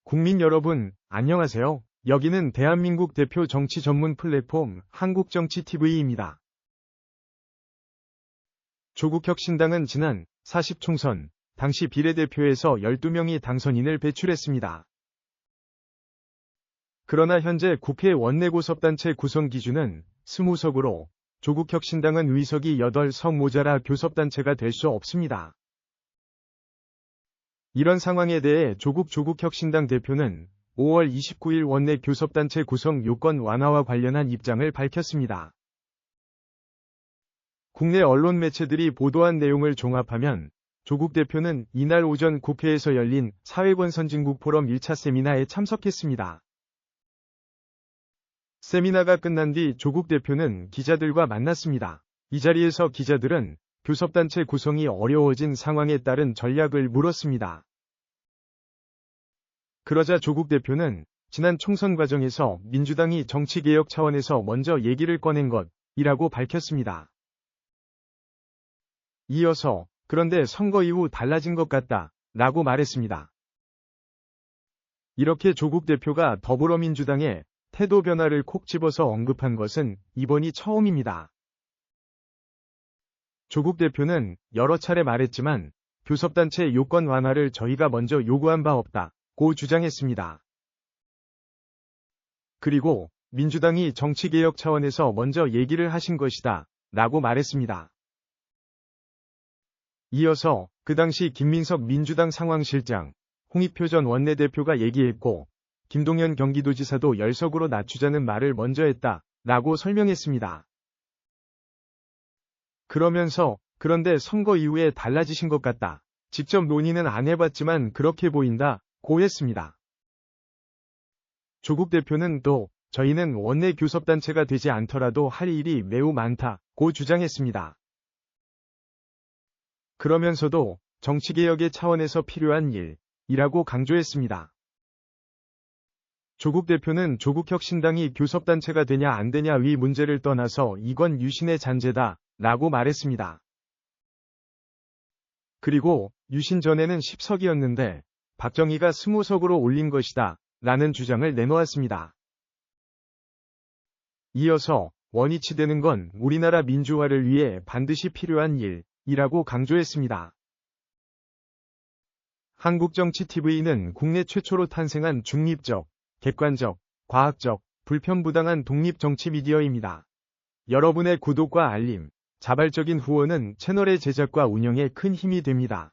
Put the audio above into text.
국민 여러분, 안녕하세요. 여기는 대한민국 대표 정치 전문 플랫폼 한국정치TV입니다. 조국혁신당은 지난 40총선 당시 비례대표에서 12명이 당선인을 배출했습니다. 그러나 현재 국회 원내교섭단체 구성 기준은 20석으로 조국혁신당은 의석이 8석 모자라 교섭단체가 될 수 없습니다. 이런 상황에 대해 조국혁신당 대표는 5월 29일 원내 교섭단체 구성 요건 완화와 관련한 입장을 밝혔습니다. 국내 언론 매체들이 보도한 내용을 종합하면 조국 대표는 이날 오전 국회에서 열린 사회권 선진국 포럼 1차 세미나에 참석했습니다. 세미나가 끝난 뒤 조국 대표는 기자들과 만났습니다. 이 자리에서 기자들은 교섭단체 구성이 어려워진 상황에 따른 전략을 물었습니다. 그러자 조국 대표는 지난 총선 과정에서 민주당이 정치개혁 차원에서 먼저 얘기를 꺼낸 것이라고 밝혔습니다. 이어서 그런데 선거 이후 달라진 것 같다 라고 말했습니다. 이렇게 조국 대표가 더불어민주당의 태도 변화를 콕 집어서 언급한 것은 이번이 처음입니다. 조국 대표는 여러 차례 말했지만 교섭단체 요건 완화를 저희가 먼저 요구한 바 없다고 주장했습니다. 그리고 민주당이 정치개혁 차원에서 먼저 얘기를 하신 것이다 라고 말했습니다. 이어서 그 당시 김민석 민주당 상황실장, 홍익표 전 원내대표가 얘기했고 김동연 경기도지사도 10석으로 낮추자는 말을 먼저 했다 라고 설명했습니다. 그러면서 그런데 선거 이후에 달라지신 것 같다. 직접 논의는 안 해봤지만 그렇게 보인다 고 했습니다. 조국 대표는 또 저희는 원내 교섭단체가 되지 않더라도 할 일이 매우 많다고 주장했습니다. 그러면서도 정치개혁의 차원에서 필요한 일이라고 강조했습니다. 조국 대표는 조국혁신당이 교섭단체가 되냐 안 되냐의 문제를 떠나서 이건 유신의 잔재다 라고 말했습니다. 그리고 유신 전에는 10석이었는데 박정희가 20석으로 올린 것이다 라는 주장을 내놓았습니다. 이어서 원위치 되는 건 우리나라 민주화를 위해 반드시 필요한 일이라고 강조했습니다. 한국정치TV는 국내 최초로 탄생한 중립적, 객관적, 과학적, 불편부당한 독립정치 미디어입니다. 여러분의 구독과 알림, 자발적인 후원은 채널의 제작과 운영에 큰 힘이 됩니다.